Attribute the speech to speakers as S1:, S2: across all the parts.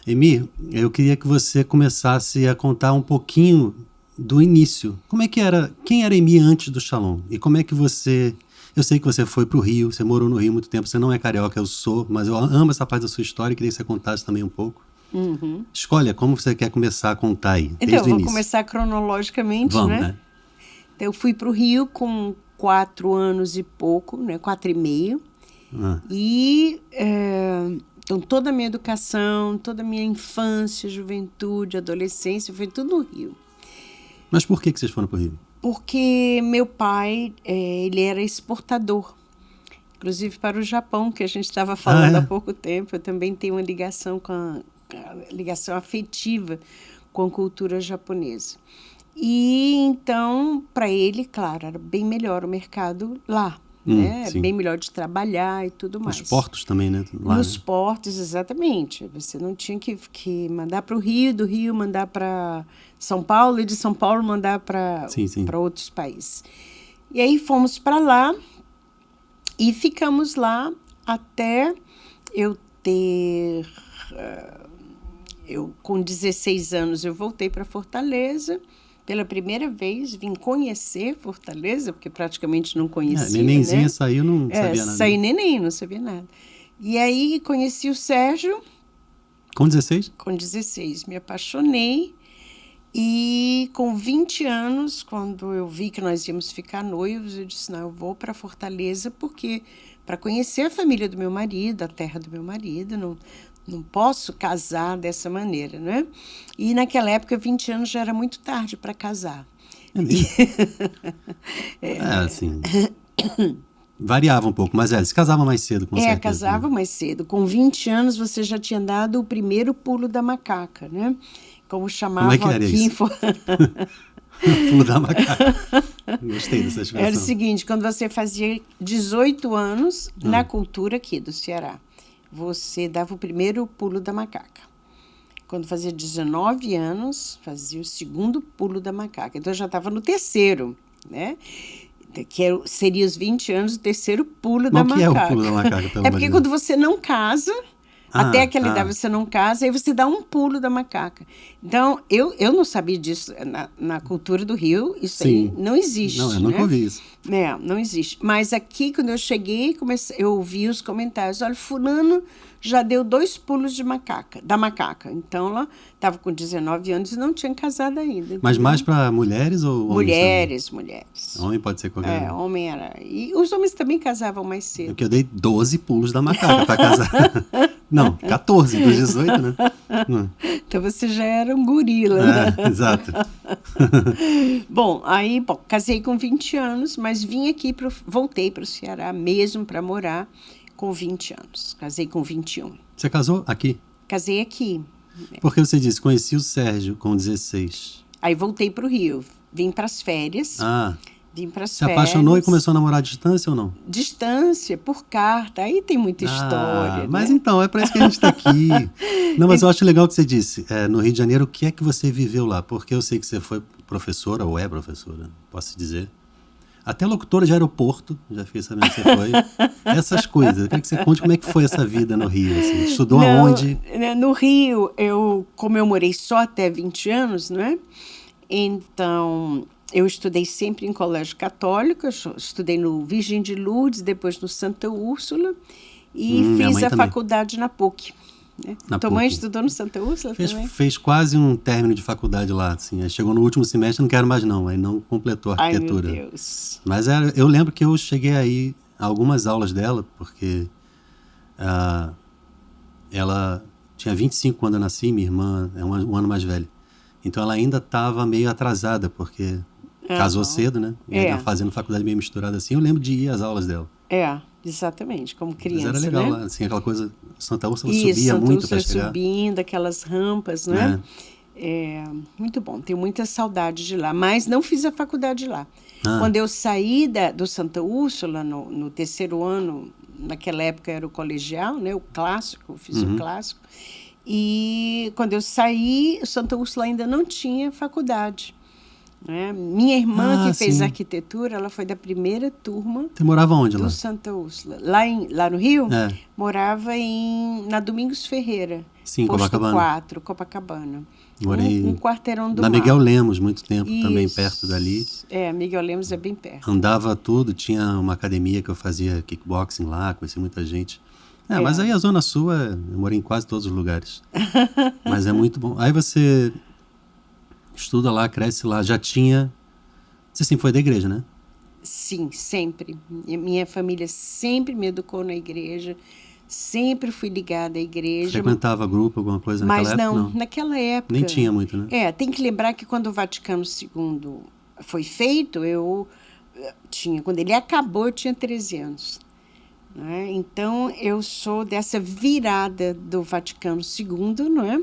S1: Emi, eu queria que você começasse a contar um pouquinho do início. Como é que era, quem era Emi antes do Shalom? E como é que você... Eu sei que você foi para o Rio, você morou no Rio há muito tempo, você não é carioca, eu sou, mas eu amo essa parte da sua história e queria que você contasse também um pouco.
S2: Uhum.
S1: Escolha como você quer começar a contar aí,
S2: Então, eu
S1: desde o
S2: vou
S1: início.
S2: começar cronologicamente,
S1: Vamos,
S2: né?
S1: né?
S2: Então, eu fui para o Rio com 4 anos e pouco, né? 4 e meio.
S1: Ah,
S2: Então, toda a minha educação, toda a minha infância, juventude, adolescência, foi tudo no Rio.
S1: mas por que vocês foram para o Rio?
S2: Porque meu pai, ele era exportador, inclusive para o Japão, que a gente estava
S1: Ah,
S2: falando há
S1: é?
S2: pouco tempo. Eu também tenho uma ligação ligação afetiva com a cultura japonesa. E então, para ele, claro, era bem melhor o mercado lá, né? Era
S1: Sim.
S2: bem melhor de trabalhar e tudo
S1: Os
S2: mais.
S1: portos também, né? Lá,
S2: Nos
S1: né?
S2: portos, exatamente. Você não tinha que mandar para o Rio, do Rio mandar para São Paulo e de São Paulo mandar para
S1: Sim, sim.
S2: outros países. E aí fomos para lá e ficamos lá até eu ter... com 16 anos, eu voltei para Fortaleza. Pela primeira vez, vim conhecer Fortaleza, porque praticamente não
S1: É,
S2: conhecia,
S1: nenenzinha
S2: né?
S1: saiu, não sabia nada.
S2: Saí neném, não sabia nada. E aí conheci o Sérgio
S1: Com 16?
S2: com 16. Me apaixonei e com 20 anos, quando eu vi que nós íamos ficar noivos, eu disse, não, eu vou para Fortaleza porque para conhecer a família do meu marido, a terra do meu marido, não posso casar dessa maneira, né? E naquela época, 20 anos já era muito tarde para casar.
S1: É mesmo? Assim, variava um pouco, mas se casava mais cedo, com certeza.
S2: Casava mais cedo. Com 20 anos, você já tinha dado o primeiro pulo da macaca, né? Como
S1: Como é
S2: chamavam
S1: que era
S2: aqui
S1: isso? Pulo da macaca. Gostei dessa
S2: Era o
S1: expressão.
S2: seguinte, quando você fazia 18 anos, na cultura aqui do Ceará, você dava o primeiro pulo da macaca. Quando fazia 19 anos, fazia o segundo pulo da macaca. Então, eu já estava no terceiro, né? Seria os 20 anos, o terceiro pulo da
S1: Mas o que é o
S2: macaca.
S1: pulo da macaca, pelo
S2: É
S1: amor
S2: porque
S1: de Deus?
S2: quando você não casa, até aquela idade você não casa, aí você dá um pulo da macaca. Então, eu não sabia disso. Na cultura do Rio, isso aí
S1: Sim.
S2: não existe,
S1: Não, eu
S2: né?
S1: nunca ouvi isso.
S2: Não existe. Mas aqui, quando eu cheguei, eu ouvi os comentários. Olha, fulano já deu 2 pulos da macaca. Então, ela estava com 19 anos e não tinha casado ainda.
S1: Mas
S2: entendeu?
S1: mais para mulheres ou homens também?
S2: Mulheres.
S1: Homem pode ser qualquer um.
S2: Homem era... E os homens também casavam mais cedo.
S1: Porque eu dei 12 pulos da macaca para casar. Não, 14, dos 18, né?
S2: Então, você já era um gorila, né?
S1: Exato.
S2: Bom, casei com 20 anos, mas voltei para o Ceará mesmo para morar com 20 anos. Casei com 21.
S1: Você casou aqui?
S2: Casei aqui.
S1: Porque você disse, conheci o Sérgio com 16.
S2: Aí voltei para o Rio. Vim para as férias. Vim para as
S1: Se
S2: férias.
S1: apaixonou e começou a namorar à distância ou não?
S2: Distância, por carta. Aí tem muita história.
S1: Mas
S2: né?
S1: então, é para isso que a gente está aqui. Não, mas eu acho legal o que você disse. No Rio de Janeiro, o que é que você viveu lá? Porque eu sei que você foi professora, ou é professora, posso dizer. Até locutora de aeroporto, já fiquei sabendo que você foi. Essas coisas. Eu quero que você conte como é que foi essa vida no Rio. Assim. Estudou aonde?
S2: No Rio, como eu morei só até 20 anos, né? Então, eu estudei sempre em colégio católico. Eu estudei no Virgem de Lourdes, depois no Santa Úrsula. E fiz a faculdade na PUC. Né? Tua mãe estudou no Santa Úrsula também?
S1: Fez quase um término de faculdade lá, assim. Aí chegou no último semestre, não quero mais não, aí não completou a arquitetura.
S2: Ai, meu Deus.
S1: Mas eu lembro que eu cheguei aí a algumas aulas dela, porque ela tinha 25 quando eu nasci, minha irmã é um ano mais velha. Então ela ainda estava meio atrasada, porque casou cedo, né? E ainda fazendo faculdade meio misturada assim. Eu lembro de ir às aulas dela.
S2: Exatamente, como criança,
S1: mas era legal,
S2: né?
S1: Assim, aquela coisa, Santa Úrsula subia muito para chegar.
S2: Subindo, aquelas rampas, né? Muito bom, tenho muita saudade de lá, mas não fiz a faculdade lá. Quando eu saí do Santa Úrsula, no terceiro ano, naquela época era o colegial, né? O clássico, eu fiz o clássico, e quando eu saí, o Santa Úrsula ainda não tinha faculdade. né? Minha irmã,
S1: Ah,
S2: que fez
S1: sim.
S2: arquitetura, ela foi da primeira turma
S1: Você morava onde lá?
S2: do Santa Úrsula. Lá no Rio,
S1: É,
S2: morava na Domingos Ferreira,
S1: sim,
S2: posto
S1: Copacabana.
S2: 4, Copacabana. Um
S1: Morei
S2: quarteirão do
S1: na
S2: mar.
S1: Miguel Lemos muito tempo, também
S2: Isso.
S1: perto dali.
S2: Miguel Lemos é bem perto.
S1: Andava tudo, tinha uma academia que eu fazia kickboxing lá, conheci muita gente. Mas aí a Zona Sul, eu morei em quase todos os lugares. Mas é muito bom. Aí você estuda lá, cresce lá, já tinha... Você sempre foi da igreja, né?
S2: Sim, sempre. Minha família sempre me educou na igreja, sempre fui ligada à igreja.
S1: Frequentava grupo, alguma coisa naquela época?
S2: Mas não, naquela época...
S1: Nem tinha muito, né?
S2: Tem que lembrar que quando o Vaticano II foi feito, quando ele acabou, eu tinha 13 anos. Né? Então, eu sou dessa virada do Vaticano II, não é?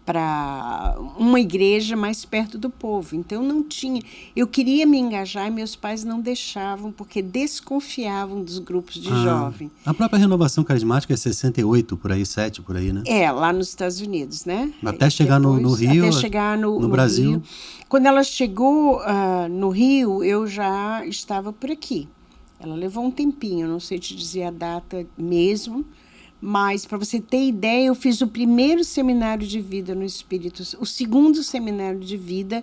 S2: Para uma igreja mais perto do povo. Então, não tinha... Eu queria me engajar e meus pais não deixavam, porque desconfiavam dos grupos de jovem.
S1: A própria renovação carismática é 68, por aí, 7, por aí, né?
S2: Lá nos Estados Unidos, né?
S1: Até chegar no Rio,
S2: até chegar no
S1: Brasil.
S2: Rio. Quando ela chegou no Rio, eu já estava por aqui. Ela levou um tempinho, não sei te dizer a data mesmo, mas, para você ter ideia, eu fiz o primeiro seminário de vida no Espírito Santo, o segundo seminário de vida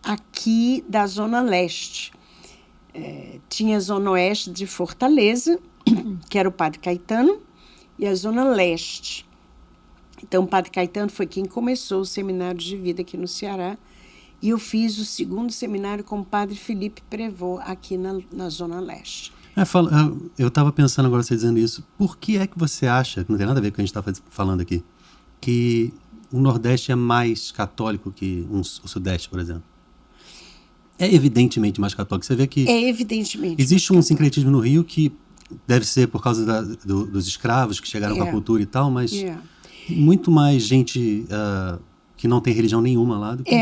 S2: aqui da Zona Leste. Tinha a Zona Oeste de Fortaleza, que era o Padre Caetano, e a Zona Leste. Então, o Padre Caetano foi quem começou o seminário de vida aqui no Ceará, e eu fiz o segundo seminário com o Padre Felipe Prevot, aqui na Zona Leste.
S1: Eu estava pensando agora, você dizendo isso, por que é que você acha, que não tem nada a ver com o que a gente está falando aqui, que o Nordeste é mais católico que o Sudeste, por exemplo? É evidentemente mais católico. Você vê que
S2: evidentemente
S1: existe um sincretismo no Rio que deve ser por causa dos escravos que chegaram com a cultura e tal, mas muito mais gente que não tem religião nenhuma lá do que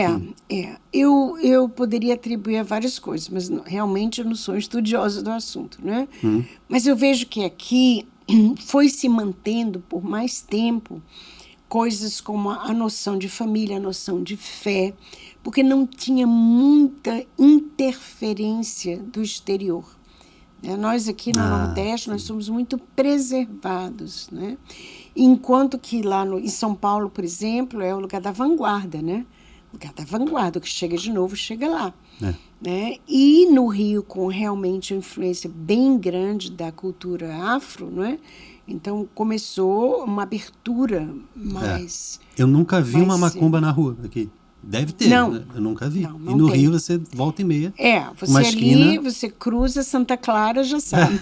S2: Eu poderia atribuir a várias coisas, mas realmente eu não sou estudiosa do assunto, né? Mas eu vejo que aqui foi se mantendo por mais tempo coisas como a noção de família, a noção de fé, porque não tinha muita interferência do exterior. Nós aqui no Nordeste, nós somos muito preservados, né? Enquanto que lá em São Paulo, por exemplo, é o lugar da vanguarda, né? O lugar da vanguarda, o que chega de novo, chega lá. Né? E no Rio, com realmente uma influência bem grande da cultura afro, não é? Então, começou uma abertura mais...
S1: Eu nunca vi uma macumba na rua aqui. Deve ter,
S2: não,
S1: né? Eu nunca vi.
S2: Não
S1: e no
S2: tem.
S1: Rio você volta e meia.
S2: Você ali, você cruza Santa Clara, já sabe.